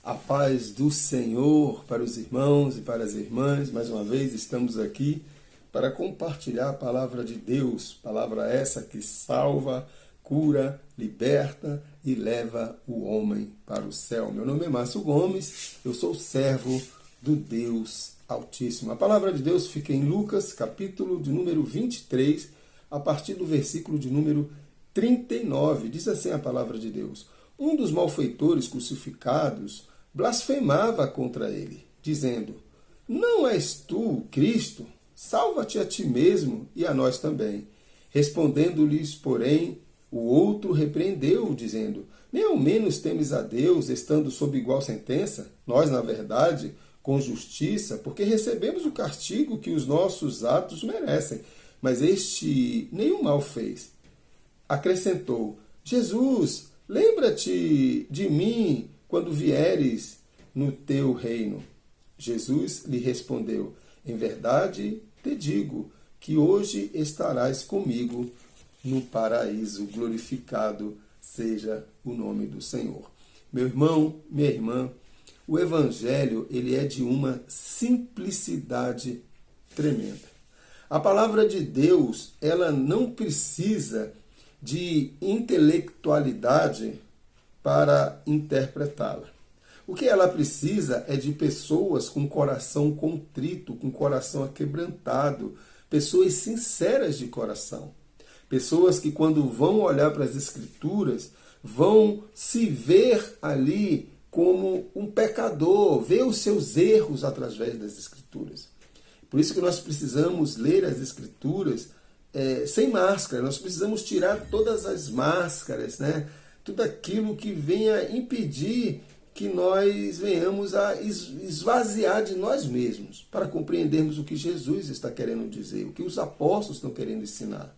A paz do Senhor para os irmãos e para as irmãs. Mais uma vez estamos aqui para compartilhar a palavra de Deus. Palavra essa que salva, cura, liberta e leva o homem para o céu. Meu nome é Márcio Gomes, eu sou servo do Deus Altíssimo. A palavra de Deus fica em Lucas, capítulo de número 23, a partir do versículo de número 39. Diz assim a palavra de Deus: um dos malfeitores crucificados blasfemava contra ele, dizendo: não és tu o Cristo? Salva-te a ti mesmo e a nós também. Respondendo-lhes, porém, o outro repreendeu-o, dizendo: nem ao menos temes a Deus, estando sob igual sentença? Nós, na verdade, com justiça, porque recebemos o castigo que os nossos atos merecem, mas este nenhum mal fez. Acrescentou: Jesus, lembra-te de mim quando vieres no teu reino. Jesus lhe respondeu: em verdade te digo que hoje estarás comigo no paraíso. Glorificado seja o nome do Senhor. Meu irmão, minha irmã, o Evangelho ele é de uma simplicidade tremenda. A palavra de Deus ela não precisa de intelectualidade para interpretá-la. O que ela precisa é de pessoas com coração contrito, com coração aquebrantado, pessoas sinceras de coração. Pessoas que quando vão olhar para as Escrituras, vão se ver ali como um pecador, ver os seus erros através das Escrituras. Por isso que nós precisamos ler as Escrituras sem máscara, nós precisamos tirar todas as máscaras, né? Tudo aquilo que venha impedir que nós venhamos a esvaziar de nós mesmos, para compreendermos o que Jesus está querendo dizer, o que os apóstolos estão querendo ensinar.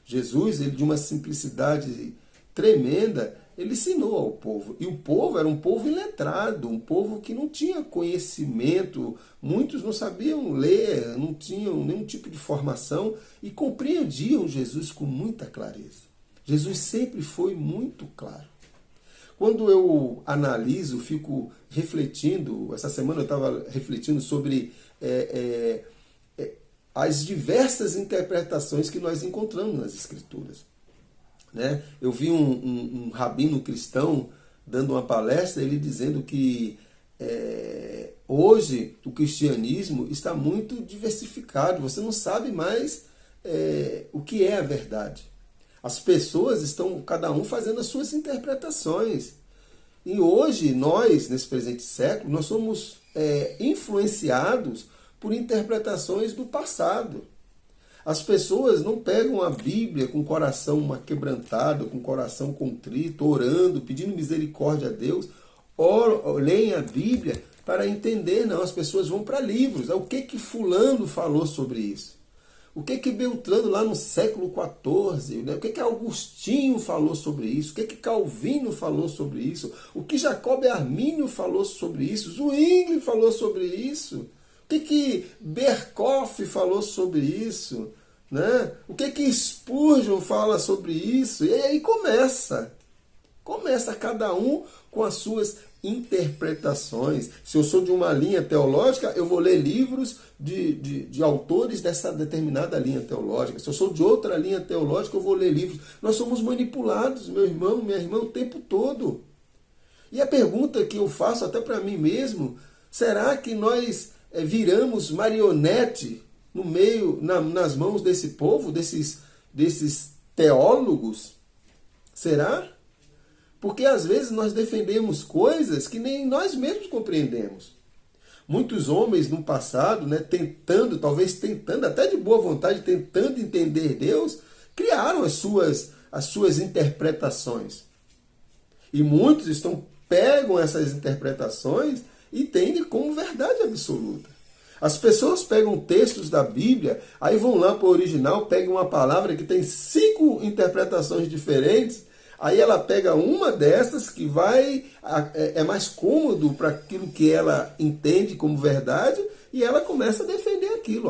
Jesus, ele de uma simplicidade tremenda, ele ensinou ao povo. E o povo era um povo iletrado, um povo que não tinha conhecimento, muitos não sabiam ler, não tinham nenhum tipo de formação e compreendiam Jesus com muita clareza. Jesus sempre foi muito claro. Quando eu analiso, fico refletindo, essa semana eu estava refletindo sobre as diversas interpretações que nós encontramos nas Escrituras. Né? Eu vi um rabino cristão dando uma palestra, ele dizendo que hoje o cristianismo está muito diversificado, você não sabe mais o que é a verdade. As pessoas estão, cada um, fazendo as suas interpretações. E hoje, nós, nesse presente século, nós somos influenciados por interpretações do passado. As pessoas não pegam a Bíblia com o coração quebrantado, com o coração contrito, orando, pedindo misericórdia a Deus, leem a Bíblia para entender. Não, as pessoas vão para livros. O que fulano falou sobre isso? O que Beltrano lá no século XIV, né? O que Augustinho falou sobre isso? O que Calvino falou sobre isso? O que Jacob Armínio falou sobre isso? Zwingli falou sobre isso? O que Berkoff falou sobre isso? Né? O que Spurgeon fala sobre isso? E aí começa cada um com as suas interpretações. Se eu sou de uma linha teológica, eu vou ler livros de autores dessa determinada linha teológica. Se eu sou de outra linha teológica, eu vou ler livros. Nós somos manipulados, meu irmão, minha irmã, o tempo todo. E a pergunta que eu faço até para mim mesmo: será que nós viramos marionete no meio, nas mãos desse povo, desses teólogos? Será? Porque às vezes nós defendemos coisas que nem nós mesmos compreendemos. Muitos homens no passado, né, talvez tentando, até de boa vontade, tentando entender Deus, criaram as suas interpretações. E muitos pegam essas interpretações e entendem como verdade absoluta. As pessoas pegam textos da Bíblia, aí vão lá para o original, pegam uma palavra que tem 5 interpretações diferentes. Aí ela pega uma dessas que é mais cômodo para aquilo que ela entende como verdade e ela começa a defender aquilo.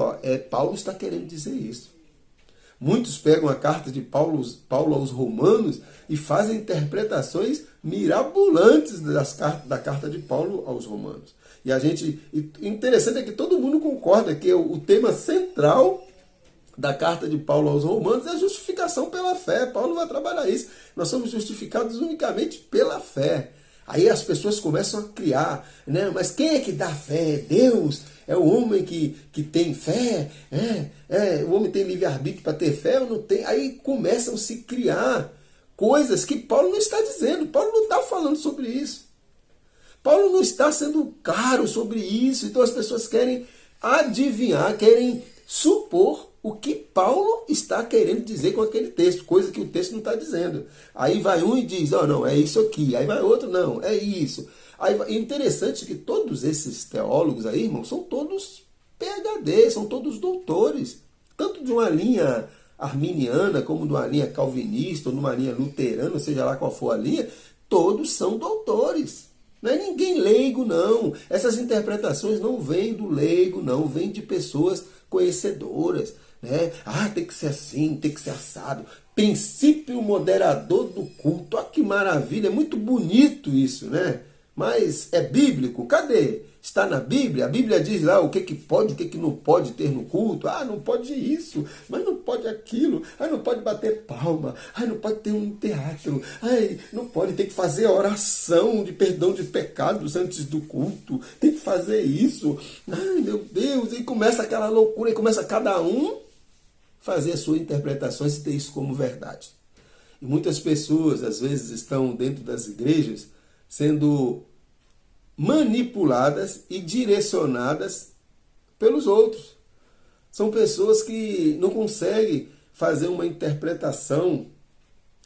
Paulo está querendo dizer isso. Muitos pegam a carta de Paulo aos Romanos e fazem interpretações mirabolantes da carta de Paulo aos Romanos. E interessante é que todo mundo concorda que o tema central da carta de Paulo aos Romanos é a justificação pela fé. Paulo vai trabalhar isso. Nós somos justificados unicamente pela fé. Aí as pessoas começam a criar, né? Mas quem é que dá fé? Deus? É o homem que tem fé? O homem tem livre-arbítrio para ter fé ou não tem? Aí começam a se criar coisas que Paulo não está dizendo. Paulo não está falando sobre isso. Paulo não está sendo claro sobre isso. Então as pessoas querem adivinhar, querem supor o que Paulo está querendo dizer com aquele texto, coisa que o texto não está dizendo. Aí vai um e diz, não, é isso aqui. Aí vai outro, não, é isso. É interessante que todos esses teólogos aí, irmão, são todos PhD, são todos doutores. Tanto de uma linha arminiana, como de uma linha calvinista, ou de uma linha luterana, seja lá qual for a linha, todos são doutores. Não é ninguém leigo, não. Essas interpretações não vêm do leigo, não. Vêm de pessoas conhecedoras. Né? Tem que ser assim, tem que ser assado. Princípio moderador do culto. Olha que maravilha, é muito bonito isso, né? Mas é bíblico? Cadê? Está na Bíblia? A Bíblia diz lá o que pode, o que não pode ter no culto. Não pode isso, mas não pode aquilo. Não pode bater palma. Não pode ter um teatro. Não pode, tem que fazer oração de perdão de pecados antes do culto. Tem que fazer isso. Meu Deus, e começa aquela loucura, e começa cada um fazer as suas interpretações e ter isso como verdade. E muitas pessoas, às vezes, estão dentro das igrejas sendo manipuladas e direcionadas pelos outros. São pessoas que não conseguem fazer uma interpretação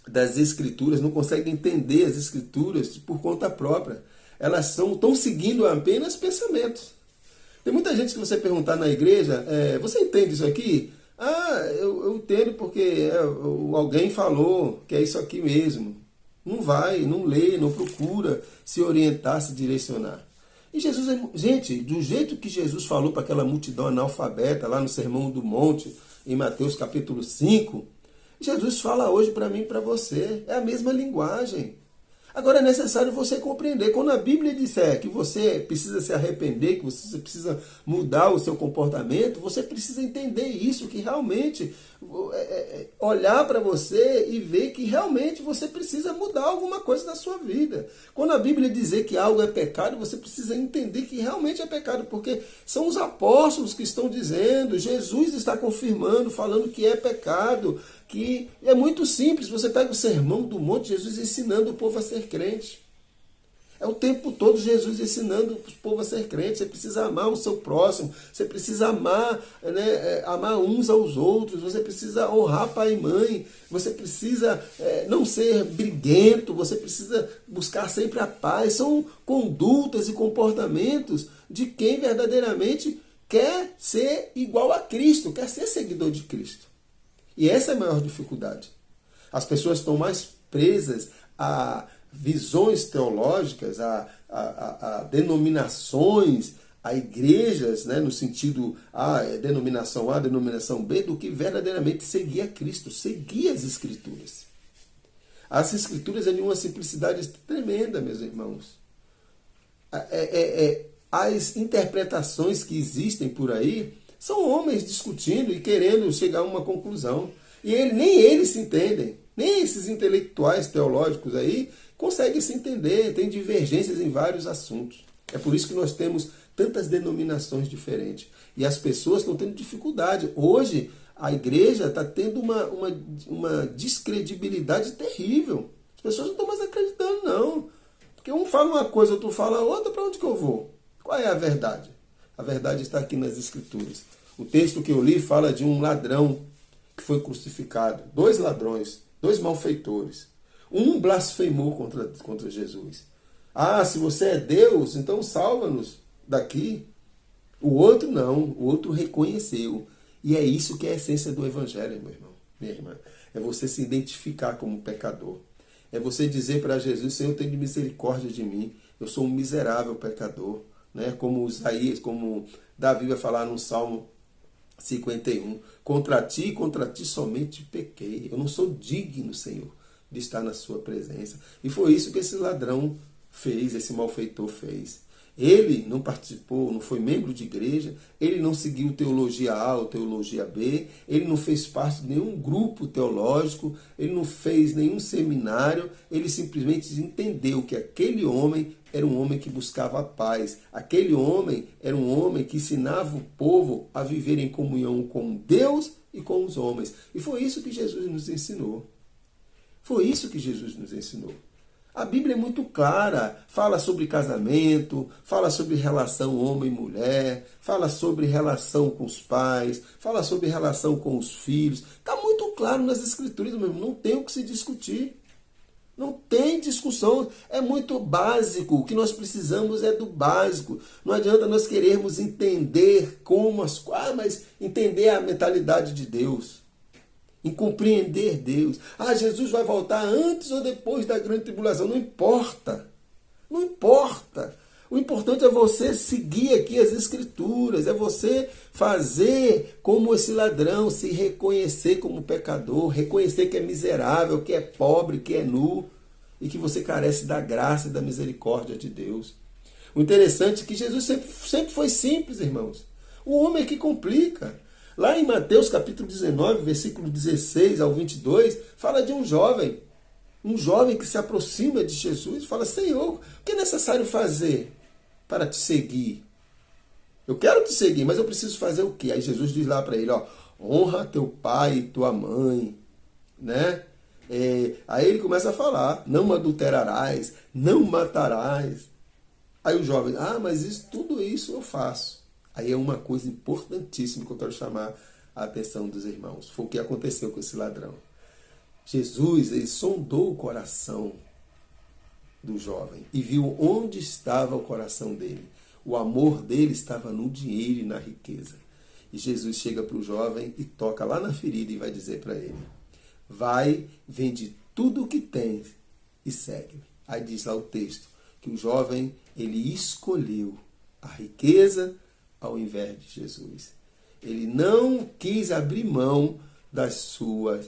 das Escrituras, não conseguem entender as Escrituras por conta própria. Elas estão seguindo apenas pensamentos. Tem muita gente que você perguntar na igreja, você entende isso aqui? Eu entendo porque alguém falou que é isso aqui mesmo. Não vai, não lê, não procura se orientar, se direcionar. E Jesus, gente, do jeito que Jesus falou para aquela multidão analfabeta lá no Sermão do Monte, em Mateus capítulo 5, Jesus fala hoje para mim e para você. É a mesma linguagem. Agora é necessário você compreender. Quando a Bíblia disser que você precisa se arrepender, que você precisa mudar o seu comportamento, você precisa entender isso, que realmente olhar para você e ver que realmente você precisa mudar alguma coisa na sua vida. Quando a Bíblia dizer que algo é pecado, você precisa entender que realmente é pecado, porque são os apóstolos que estão dizendo, Jesus está confirmando, falando que é pecado, que é muito simples. Você pega o Sermão do Monte, Jesus ensinando o povo a ser crente. É o tempo todo Jesus ensinando o povo a ser crente. Você precisa amar o seu próximo, você precisa amar, amar uns aos outros, você precisa honrar pai e mãe, você precisa não ser briguento, você precisa buscar sempre a paz. São condutas e comportamentos de quem verdadeiramente quer ser igual a Cristo, quer ser seguidor de Cristo. E essa é a maior dificuldade. As pessoas estão mais presas a visões teológicas, a denominações, a igrejas, né, no sentido denominação A, denominação B, do que verdadeiramente seguir a Cristo, seguir as Escrituras. As Escrituras é de uma simplicidade tremenda, meus irmãos. As interpretações que existem por aí são homens discutindo e querendo chegar a uma conclusão. E nem eles se entendem, nem esses intelectuais teológicos aí conseguem se entender, tem divergências em vários assuntos. É por isso que nós temos tantas denominações diferentes. E as pessoas estão tendo dificuldade. Hoje, a igreja está tendo uma descredibilidade terrível. As pessoas não estão mais acreditando, não. Porque um fala uma coisa, outro fala outra, para onde que eu vou? Qual é a verdade? A verdade está aqui nas Escrituras. O texto que eu li fala de um ladrão que foi crucificado. 2 ladrões, 2 malfeitores. Um blasfemou contra Jesus. Se você é Deus, então salva-nos daqui. O outro não, o outro reconheceu. E é isso que é a essência do Evangelho, meu irmão, minha irmã. É você se identificar como pecador. É você dizer para Jesus, Senhor, tenha misericórdia de mim. Eu sou um miserável pecador. Né? Como Isaías, como Davi vai falar no Salmo 51. Contra ti somente pequei. Eu não sou digno, Senhor, de estar na sua presença. E foi isso que esse ladrão fez, esse malfeitor fez. Ele não participou, não foi membro de igreja, ele não seguiu teologia A ou teologia B, ele não fez parte de nenhum grupo teológico, ele não fez nenhum seminário, ele simplesmente entendeu que aquele homem era um homem que buscava a paz, aquele homem era um homem que ensinava o povo a viver em comunhão com Deus e com os homens. E foi isso que Jesus nos ensinou. Foi isso que Jesus nos ensinou. A Bíblia é muito clara, fala sobre casamento, fala sobre relação homem e mulher, fala sobre relação com os pais, fala sobre relação com os filhos. Está muito claro nas Escrituras mesmo, não tem o que se discutir. Não tem discussão, é muito básico. O que nós precisamos é do básico. Não adianta nós querermos entender mas entender a mentalidade de Deus. Em compreender Deus. Jesus vai voltar antes ou depois da grande tribulação. Não importa. Não importa. O importante é você seguir aqui as Escrituras. É você fazer como esse ladrão, se reconhecer como pecador, reconhecer que é miserável, que é pobre, que é nu e que você carece da graça e da misericórdia de Deus. O interessante é que Jesus sempre foi simples, irmãos. O homem é que complica. Lá em Mateus capítulo 19, versículo 16 ao 22, fala de um jovem que se aproxima de Jesus e fala: Senhor, o que é necessário fazer para te seguir? Eu quero te seguir, mas eu preciso fazer o quê? Aí Jesus diz lá para ele, honra teu pai e tua mãe, né? Aí ele começa a falar, não adulterarás, não matarás. Aí o jovem, mas tudo isso eu faço. Aí é uma coisa importantíssima que eu quero chamar a atenção dos irmãos. Foi o que aconteceu com esse ladrão. Jesus, ele sondou o coração do jovem e viu onde estava o coração dele. O amor dele estava no dinheiro e na riqueza. E Jesus chega para o jovem e toca lá na ferida e vai dizer para ele: vai, vende tudo o que tens e segue-me. Aí diz lá o texto que o jovem, ele escolheu a riqueza ao invés de Jesus. Ele não quis abrir mão da sua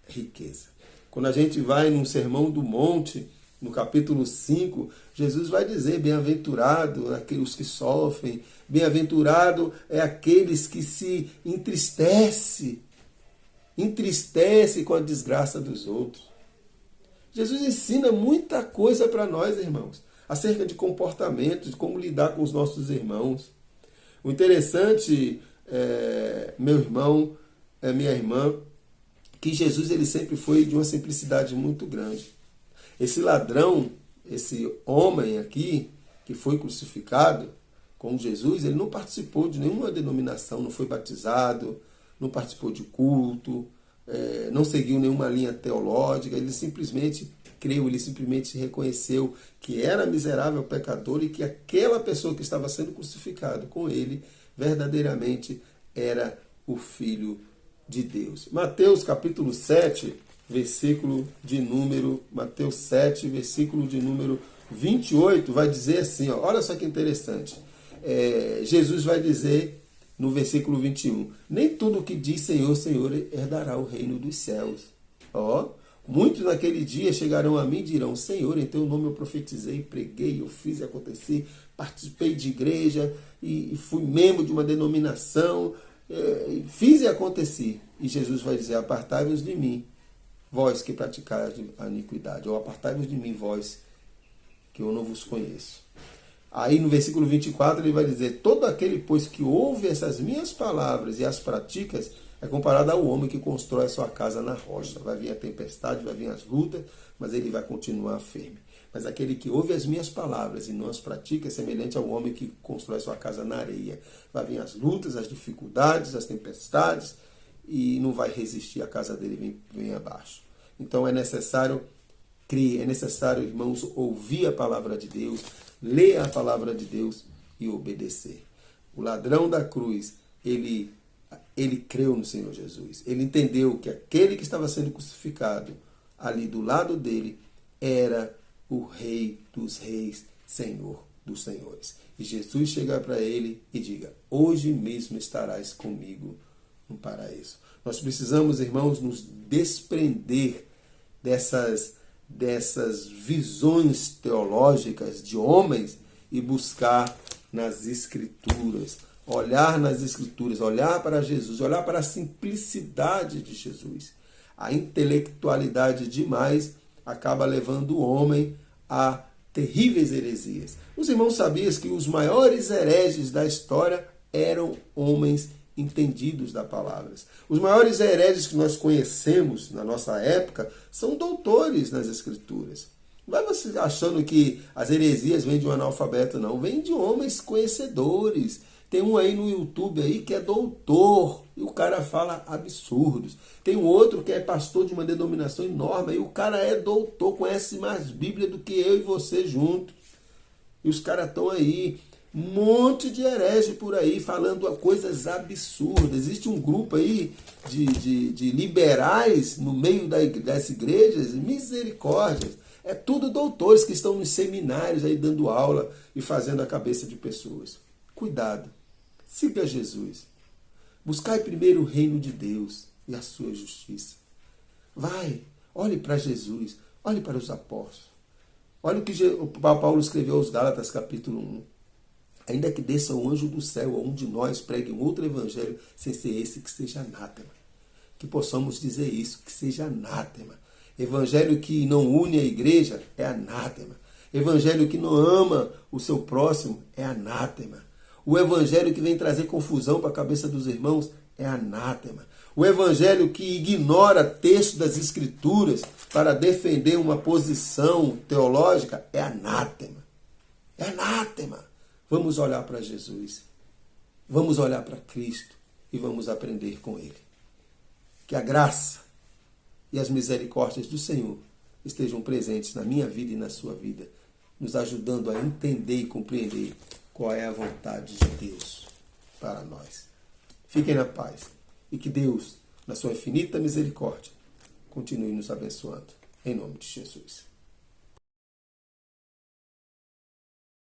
riqueza. Quando a gente vai no Sermão do Monte, no capítulo 5, Jesus vai dizer: bem-aventurado aqueles que sofrem, bem-aventurado é aqueles que se entristece com a desgraça dos outros. Jesus ensina muita coisa para nós, irmãos, acerca de comportamento, de como lidar com os nossos irmãos. O interessante, meu irmão, minha irmã, que Jesus ele sempre foi de uma simplicidade muito grande. Esse ladrão, esse homem aqui, que foi crucificado com Jesus, ele não participou de nenhuma denominação, não foi batizado, não participou de culto, não seguiu nenhuma linha teológica, ele simplesmente creu, ele simplesmente reconheceu que era miserável pecador e que aquela pessoa que estava sendo crucificado com ele verdadeiramente era o Filho de Deus. Mateus capítulo 7, versículo de número 28, vai dizer assim, olha só que interessante. Jesus vai dizer no versículo 21, nem tudo que diz Senhor, Senhor herdará o reino dos céus. Muitos naquele dia chegarão a mim e dirão: Senhor, em teu nome eu profetizei, preguei, eu fiz e aconteci, participei de igreja e fui membro de uma denominação, fiz e aconteci. E Jesus vai dizer: apartai-vos de mim, vós que praticais a iniquidade, ou apartai-vos de mim, vós que eu não vos conheço. Aí no versículo 24 ele vai dizer: todo aquele, pois, que ouve essas minhas palavras e as praticas, é comparado ao homem que constrói a sua casa na rocha. Vai vir a tempestade, vai vir as lutas, mas ele vai continuar firme. Mas aquele que ouve as minhas palavras e não as pratica é semelhante ao homem que constrói sua casa na areia. Vai vir as lutas, as dificuldades, as tempestades, e não vai resistir, a casa dele vem abaixo. Então é necessário crer, é necessário, irmãos, ouvir a palavra de Deus, ler a palavra de Deus e obedecer. O ladrão da cruz, ele creu no Senhor Jesus. Ele entendeu que aquele que estava sendo crucificado ali do lado dele era o Rei dos Reis, Senhor dos senhores. E Jesus chega para ele e diga: hoje mesmo estarás comigo no paraíso. Nós precisamos, irmãos, nos desprender dessas visões teológicas de homens e buscar nas Escrituras. Olhar nas Escrituras, olhar para Jesus, olhar para a simplicidade de Jesus. A intelectualidade demais acaba levando o homem a terríveis heresias. Os irmãos sabiam que os maiores hereges da história eram homens entendidos da palavra. Os maiores hereges que nós conhecemos na nossa época são doutores nas Escrituras. Não vai você achando que as heresias vêm de um analfabeto, não. Vêm de homens conhecedores. Tem um aí no YouTube aí que é doutor e o cara fala absurdos. Tem um outro que é pastor de uma denominação enorme e o cara é doutor, conhece mais Bíblia do que eu e você juntos. E os caras estão aí, um monte de herege por aí, falando coisas absurdas. Existe um grupo aí de liberais no meio das igrejas, misericórdia. É tudo doutores que estão nos seminários aí dando aula e fazendo a cabeça de pessoas. Cuidado. Siga Jesus. Buscai primeiro o reino de Deus e a sua justiça. Vai, olhe para Jesus, olhe para os apóstolos. Olha o que o Paulo escreveu aos Gálatas, capítulo 1. Ainda que desça um anjo do céu a um de nós, pregue um outro evangelho, sem ser esse, que seja anátema. Que possamos dizer isso, que seja anátema. Evangelho que não une a igreja é anátema. Evangelho que não ama o seu próximo é anátema. O evangelho que vem trazer confusão para a cabeça dos irmãos é anátema. O evangelho que ignora texto das Escrituras para defender uma posição teológica é anátema. É anátema. Vamos olhar para Jesus. Vamos olhar para Cristo e vamos aprender com Ele. Que a graça e as misericórdias do Senhor estejam presentes na minha vida e na sua vida, nos ajudando a entender e compreender qual é a vontade de Deus para nós. Fiquem na paz e que Deus, na sua infinita misericórdia, continue nos abençoando. Em nome de Jesus.